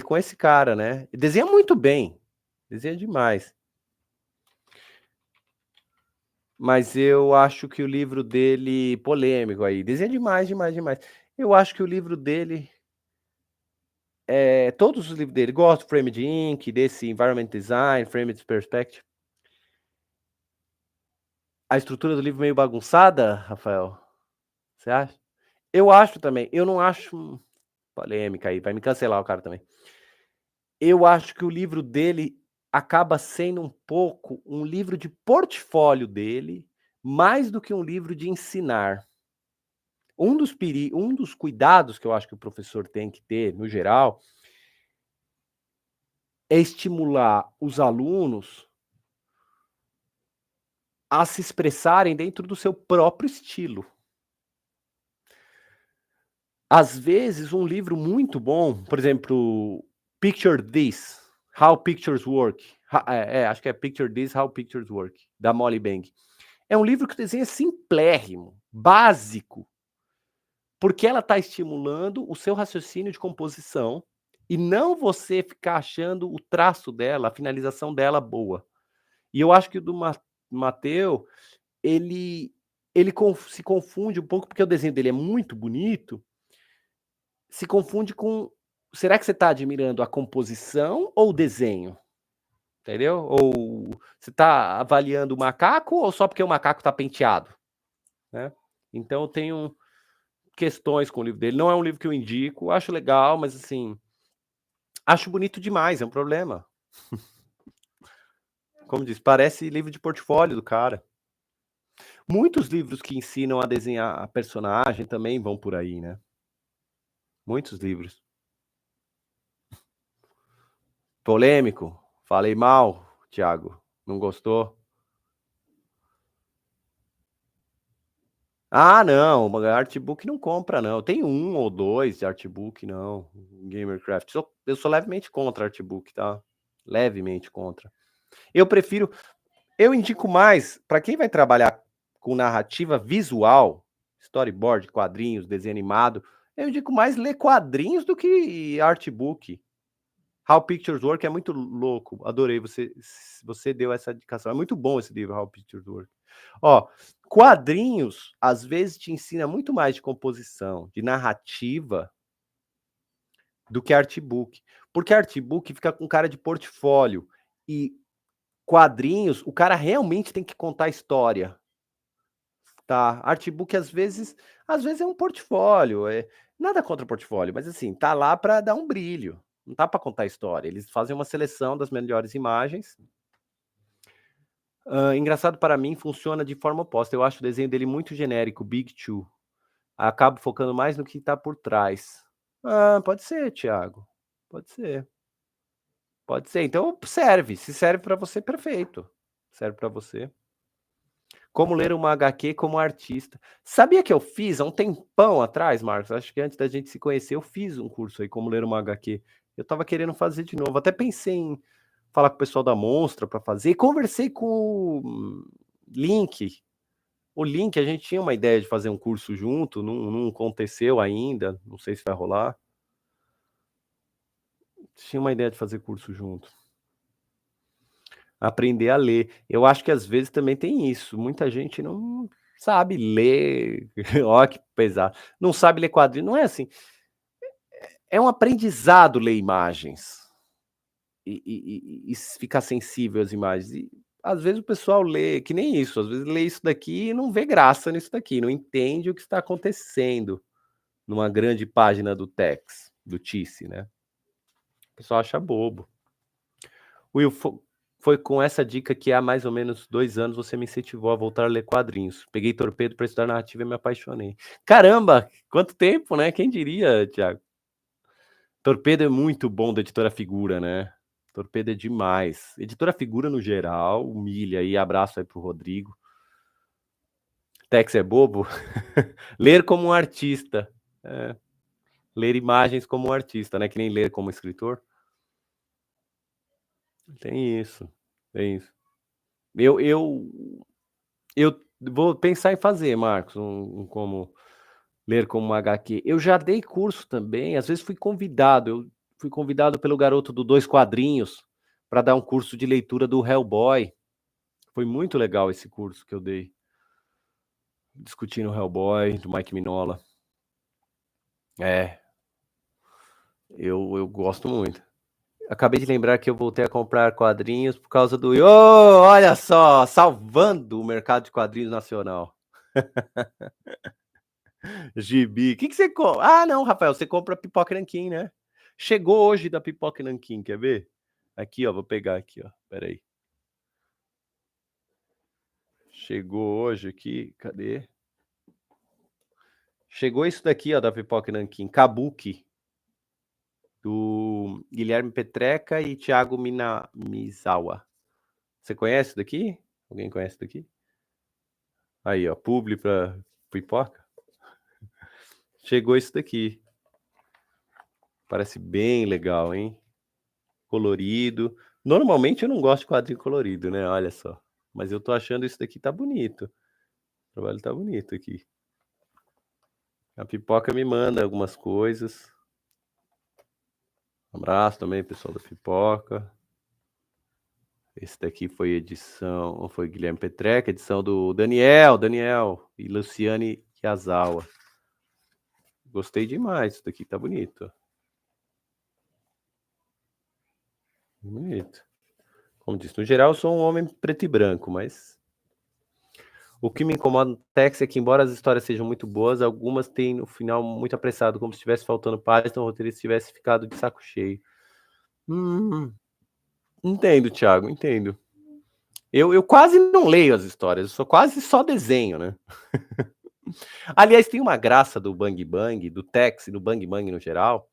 [SPEAKER 1] Com esse cara, né? Desenha muito bem. Desenha demais. Mas eu acho que o livro dele, polêmico aí, desenha demais. Eu acho que o livro dele, todos os livros dele, gosto do Framed Inc., desse Environment Design, Framed Perspective. A estrutura do livro meio bagunçada, Rafael? Você acha? Eu acho também. Eu não acho polêmica aí, vai me cancelar o cara também. Eu acho que o livro dele acaba sendo um pouco um livro de portfólio dele, mais do que um livro de ensinar. Um dos cuidados que eu acho que o professor tem que ter, no geral, é estimular os alunos a se expressarem dentro do seu próprio estilo. Às vezes, um livro muito bom, por exemplo, Picture This, How Pictures Work. Acho que é Picture This, How Pictures Work, da Molly Bang. É um livro que o desenho é simplérrimo, básico, porque ela está estimulando o seu raciocínio de composição e não você ficar achando o traço dela, a finalização dela boa. E eu acho que o do Mateu, ele se confunde um pouco, porque o desenho dele é muito bonito, se confunde com será que você está admirando a composição ou o desenho? Entendeu? Ou você está avaliando o macaco ou só porque o macaco está penteado? Né? Então eu tenho questões com o livro dele. Não é um livro que eu indico, acho legal, mas assim, acho bonito demais, é um problema. Como diz, parece livro de portfólio do cara. Muitos livros que ensinam a desenhar a personagem também vão por aí, né? Muitos livros. Polêmico? Falei mal, Thiago? Não gostou? Ah, não, artbook não compra, não. Tem 1 ou 2 de artbook, não. Gamercraft. Eu sou levemente contra artbook, tá? Levemente contra. Eu indico mais, para quem vai trabalhar com narrativa visual, storyboard, quadrinhos, desenho animado, eu indico mais ler quadrinhos do que artbook. How Pictures Work é muito louco. Adorei, você deu essa indicação. É muito bom esse livro, How Pictures Work. Ó, quadrinhos, às vezes, te ensina muito mais de composição, de narrativa, do que artbook. Porque artbook fica com cara de portfólio. E quadrinhos, o cara realmente tem que contar a história. Tá? Artbook, às vezes é um portfólio. Nada contra o portfólio, mas assim, tá lá para dar um brilho. Não tá para contar a história. Eles fazem uma seleção das melhores imagens. Engraçado, para mim, funciona de forma oposta. Eu acho o desenho dele muito genérico, Big Two. Acabo focando mais no que está por trás. Pode ser, Thiago. Pode ser. Pode ser. Então serve. Se serve para você, perfeito. Serve para você. Como ler uma HQ como artista. Sabia que eu fiz há um tempão atrás, Marcos? Acho que antes da gente se conhecer, eu fiz um curso aí, como ler uma HQ. Eu estava querendo fazer de novo. Até pensei em falar com o pessoal da Monstra para fazer. E conversei com o Link. O Link, a gente tinha uma ideia de fazer um curso junto, não aconteceu ainda. Não sei se vai rolar. Tinha uma ideia de fazer curso junto. Aprender a ler. Eu acho que às vezes também tem isso. Muita gente não sabe ler. Olha que pesado. Não sabe ler quadrinho. Não é assim. É um aprendizado ler imagens. E ficar sensível às imagens. E às vezes o pessoal lê, que nem isso. Às vezes lê isso daqui e não vê graça nisso daqui. Não entende o que está acontecendo numa grande página do Tex, do Tice, né? O pessoal acha bobo. Will, foi com essa dica que há mais ou menos 2 anos você me incentivou a voltar a ler quadrinhos. Peguei Torpedo para estudar narrativa e me apaixonei. Caramba, quanto tempo, né? Quem diria, Thiago? Torpedo é muito bom da Editora Figura, né? Torpedo é demais. Editora Figura no geral, humilha aí, abraço aí pro Rodrigo. Tex é bobo? Ler como um artista. Ler imagens como um artista, né? Que nem ler como escritor. Tem isso, tem isso. Eu vou pensar em fazer, Marcos, como ler como uma HQ. Eu já dei curso também, às vezes fui convidado. Eu fui convidado pelo garoto do Dois Quadrinhos para dar um curso de leitura do Hellboy. Foi muito legal esse curso que eu dei, discutindo o Hellboy, do Mike Mignola. Eu gosto muito. Acabei de lembrar que eu voltei a comprar quadrinhos por causa do... Oh, olha só, salvando o mercado de quadrinhos nacional. Gibi. O que você compra? Ah, não, Rafael, você compra pipoca nanquim, né? Chegou hoje da pipoca nanquim, quer ver? Aqui, ó, vou pegar aqui, ó. Pera aí. Chegou hoje aqui, cadê? Chegou isso daqui, ó, da pipoca nanquim, Kabuki, do Guilherme Petreca e Thiago Misawa. Você conhece isso daqui? Alguém conhece isso daqui? Aí, ó, publi pra pipoca. Chegou isso daqui. Parece bem legal, hein? Colorido. Normalmente eu não gosto de quadrinho colorido, né? Olha só. Mas eu tô achando isso daqui tá bonito. O trabalho tá bonito aqui. A pipoca me manda algumas coisas. Um abraço também, pessoal da pipoca. Esse daqui foi edição, foi Guilherme Petreca, edição do Daniel e Luciane Yazawa. Gostei demais, isso daqui tá bonito. Bonito. Como disse, no geral eu sou um homem preto e branco, mas o que me incomoda no Tex é que, embora as histórias sejam muito boas, algumas têm no final muito apressado, como se estivesse faltando página, o roteirista tivesse ficado de saco cheio. Entendo, Thiago, entendo. Eu quase não leio as histórias, eu sou quase só desenho, né? Aliás, tem uma graça do Bang Bang, do Tex e do Bang Bang no geral,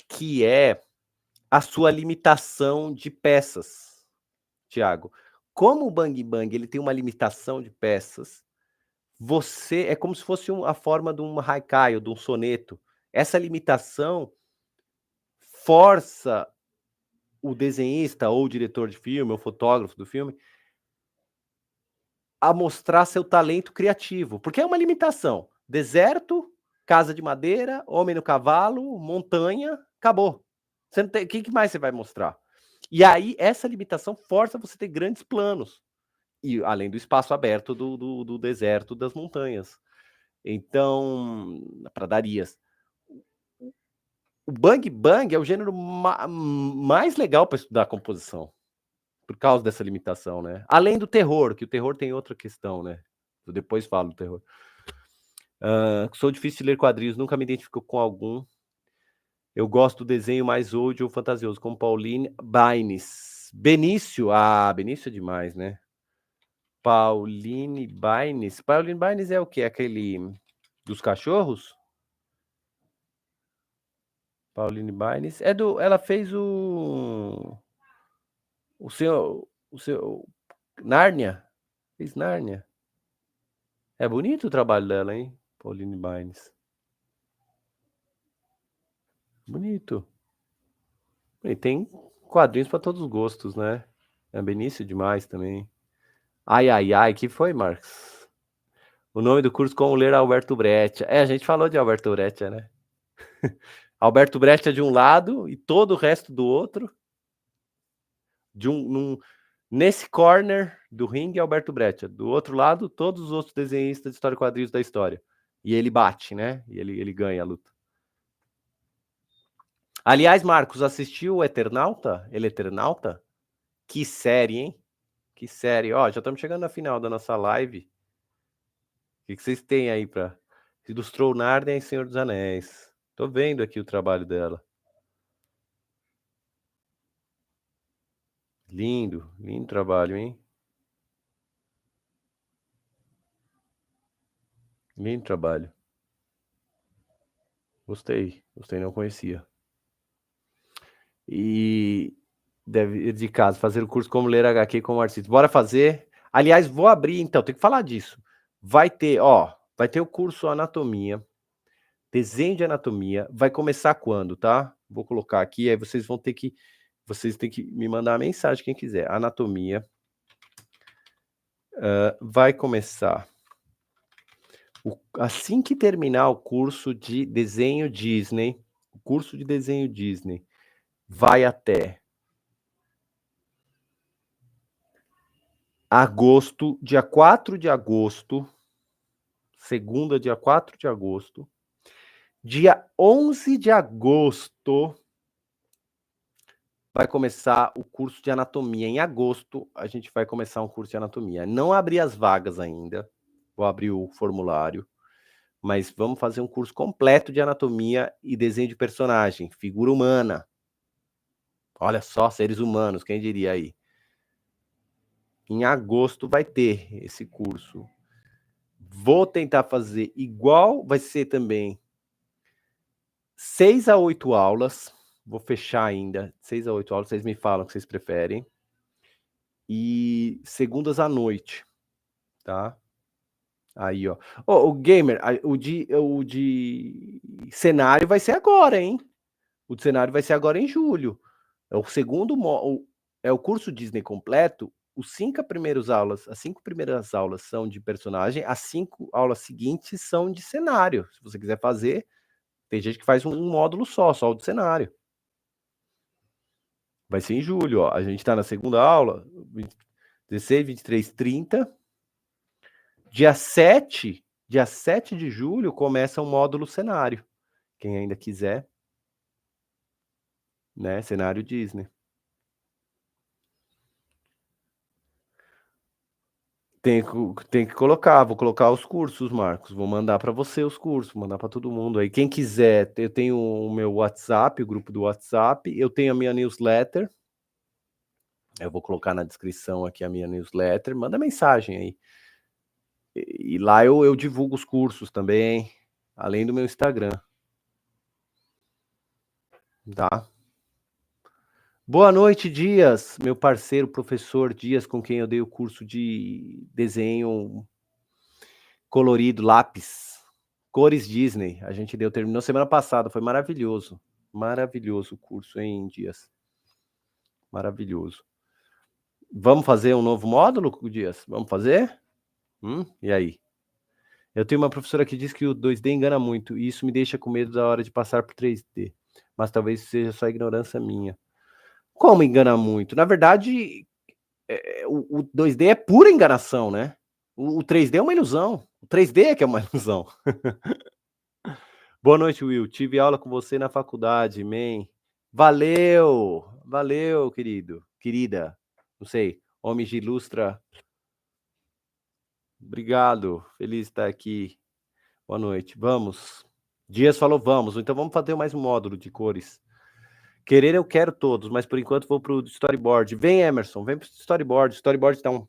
[SPEAKER 1] que é a sua limitação de peças, Thiago. Como o Bang Bang ele tem uma limitação de peças, você é como se fosse a forma de um haikai ou de um soneto. Essa limitação força o desenhista ou o diretor de filme, ou fotógrafo do filme, a mostrar seu talento criativo, porque é uma limitação. Deserto, casa de madeira, homem no cavalo, montanha, acabou. Você não tem, o que mais você vai mostrar? E aí, essa limitação força você ter grandes planos. E além do espaço aberto do deserto, das montanhas. Então, pradarias. O Bang Bang é o gênero mais legal para estudar composição, por causa dessa limitação, né? Além do terror, que o terror tem outra questão, né? Eu depois falo do terror. Sou difícil de ler quadrinhos, nunca me identifico com algum. Eu gosto do desenho mais old ou fantasioso, como Pauline Baines. Benício, Benício é demais, né? Pauline Baines. Pauline Baines é o quê? Aquele dos cachorros? Pauline Baines. Ela fez o seu Nárnia. Fez Nárnia. É bonito o trabalho dela, hein? Pauline Baines. Bonito. E tem quadrinhos para todos os gostos, né? É Benício demais também. Ai, ai, ai, que foi, Marcos? O nome do curso Como Ler Alberto Breccia. A gente falou de Alberto Breccia, né? Alberto Breccia de um lado e todo o resto do outro. Nesse corner do ringue, Alberto Breccia. Do outro lado, todos os outros desenhistas de história e quadrinhos da história. E ele bate, né? E ele ganha a luta. Aliás, Marcos, assistiu o Eternauta? Ele Eternauta? Que série, hein? Que série. Ó, já estamos chegando na final da nossa live. O que vocês têm aí para... Ilustrou Narnia e Senhor dos Anéis. Tô vendo aqui o trabalho dela. Lindo, lindo trabalho, hein? Lindo trabalho. Gostei, não conhecia. E deve ir de casa, fazer o curso Como Ler HQ como artista. Bora fazer. Aliás, vou abrir então, tem que falar disso. Vai ter o curso Anatomia, desenho de anatomia. Vai começar quando, tá? Vou colocar aqui, aí vocês têm que me mandar a mensagem, quem quiser. Anatomia. Vai começar assim que terminar o curso de desenho Disney, vai até agosto, dia 4 de agosto, segunda, dia 4 de agosto. Dia 11 de agosto vai começar o curso de anatomia. Em agosto, a gente vai começar um curso de anatomia. Não abri as vagas ainda, vou abrir o formulário, mas vamos fazer um curso completo de anatomia e desenho de personagem, figura humana. Olha só, seres humanos, quem diria aí? Em agosto vai ter esse curso. Vou tentar fazer igual, vai ser também 6 a 8 aulas. Vou fechar ainda 6 a 8 aulas, vocês me falam o que vocês preferem. E segundas à noite, tá? Aí, ó. O Gamer, o de cenário vai ser agora, hein? O de cenário vai ser agora em julho. É o segundo é o curso Disney completo. As 5 primeiras aulas são de personagem, as 5 aulas seguintes são de cenário. Se você quiser fazer, tem gente que faz um módulo só o de cenário. Vai ser em julho, ó. A gente está na segunda aula, 16, 23, 30. Dia 7 de julho começa o módulo cenário. Quem ainda quiser, né? Cenário Disney. Tem que colocar, vou colocar os cursos, Marcos, vou mandar para você os cursos, mandar para todo mundo aí. Quem quiser, eu tenho o meu WhatsApp, o grupo do WhatsApp, eu tenho a minha newsletter, eu vou colocar na descrição aqui a minha newsletter, manda mensagem aí. E lá eu divulgo os cursos também, além do meu Instagram. Tá? Boa noite, Dias, meu parceiro, professor Dias, com quem eu dei o curso de desenho colorido, lápis, cores Disney. A gente terminou semana passada, foi maravilhoso. Maravilhoso o curso, hein, Dias? Maravilhoso. Vamos fazer um novo módulo, Dias? Vamos fazer? E aí? Eu tenho uma professora que diz que o 2D engana muito, e isso me deixa com medo da hora de passar para 3D. Mas talvez seja só ignorância minha. Como engana muito? Na verdade, o 2D é pura enganação, né? O 3D é uma ilusão. O 3D é que é uma ilusão. Boa noite, Will. Tive aula com você na faculdade, man. Valeu! Valeu, querido. Querida. Não sei. Homem de ilustra. Obrigado. Feliz de estar aqui. Boa noite. Vamos. Dias falou vamos. Então vamos fazer mais um módulo de cores. Querer eu quero todos, mas por enquanto vou pro storyboard. Vem, Emerson. Vem pro storyboard. Storyboard tá um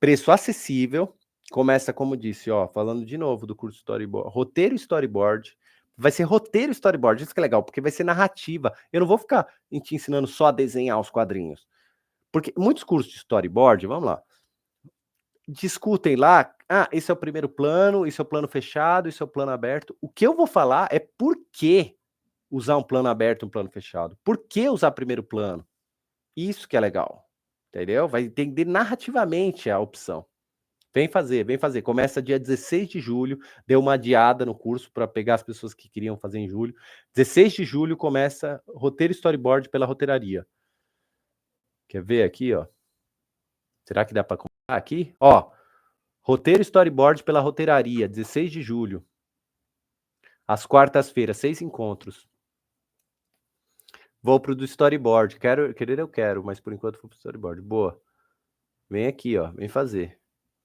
[SPEAKER 1] preço acessível. Começa, como disse, ó, falando de novo do curso storyboard. Roteiro storyboard. Vai ser roteiro storyboard, isso que é legal, porque vai ser narrativa. Eu não vou ficar te ensinando só a desenhar os quadrinhos. Porque muitos cursos de storyboard, vamos lá, discutem lá, esse é o primeiro plano, esse é o plano fechado, esse é o plano aberto. O que eu vou falar é por que usar um plano aberto e um plano fechado. Por que usar primeiro plano? Isso que é legal, entendeu? Vai entender narrativamente a opção. Vem fazer, vem fazer. Começa dia 16 de julho, deu uma adiada no curso para pegar as pessoas que queriam fazer em julho. 16 de julho começa roteiro storyboard pela roteiraria. Quer ver aqui, ó? Será que dá para comprar aqui? Ó, roteiro storyboard pela roteiraria, 16 de julho. Às quartas-feiras, 6 encontros. Vou pro do storyboard. Querer eu quero, mas por enquanto vou pro storyboard. Boa. Vem aqui, ó. Vem fazer.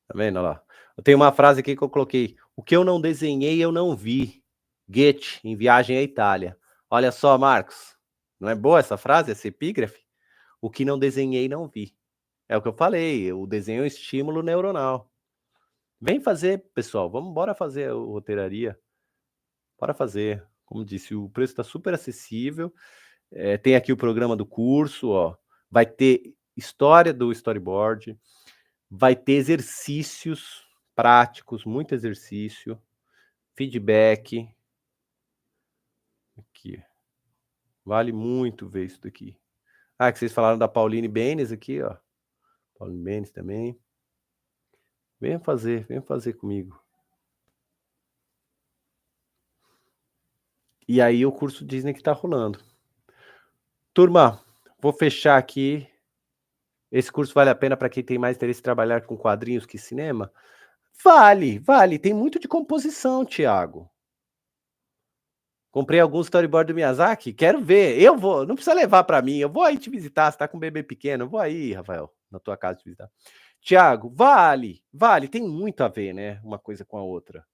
[SPEAKER 1] Tá vendo? Olha lá. Eu tenho uma frase aqui que eu coloquei. O que eu não desenhei, eu não vi. Goethe, em Viagem à Itália. Olha só, Marcos. Não é boa essa frase, essa epígrafe? O que não desenhei, não vi. É o que eu falei. O desenho é um estímulo neuronal. Vem fazer, pessoal. Vamos embora fazer a roteiraria. Bora fazer. Como disse, o preço está super acessível. Tem aqui o programa do curso, ó. Vai ter história do storyboard. Vai ter exercícios práticos, muito exercício, feedback. Aqui. Vale muito ver isso daqui. Que vocês falaram da Pauline Benes aqui, ó. Pauline Benes também. Venha fazer comigo. E aí o curso Disney que tá rolando. Turma, vou fechar aqui. Esse curso vale a pena para quem tem mais interesse em trabalhar com quadrinhos que cinema? Vale. Tem muito de composição, Thiago. Comprei alguns storyboard do Miyazaki, quero ver. Eu vou, não precisa levar para mim, eu vou aí te visitar, você tá com um bebê pequeno, eu vou aí, Rafael, na tua casa te visitar. Thiago, vale, tem muito a ver, né, uma coisa com a outra.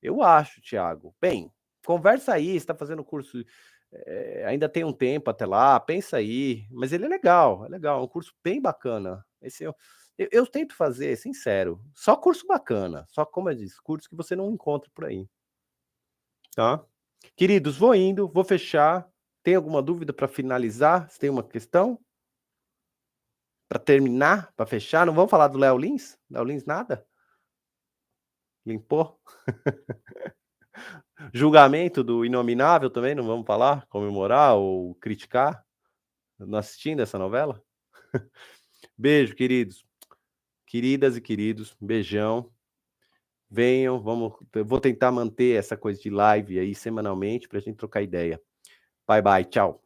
[SPEAKER 1] Eu acho, Thiago. Bem, conversa aí, você tá fazendo curso, ainda tem um tempo até lá, pensa aí, mas ele é legal, é um curso bem bacana. Esse eu tento fazer, sincero, só curso bacana, só como eu disse, curso que você não encontra por aí. Tá? Queridos, vou indo, vou fechar. Tem alguma dúvida para finalizar? Você tem uma questão? Para terminar, para fechar? Não vamos falar do Léo Lins? Léo Lins nada? Limpou? Julgamento do Inominável também, não vamos falar? Comemorar ou criticar? Não assistindo essa novela? Beijo, queridos. Queridas e queridos, beijão. Venham, eu vou tentar manter essa coisa de live aí semanalmente para a gente trocar ideia. Bye, bye, tchau.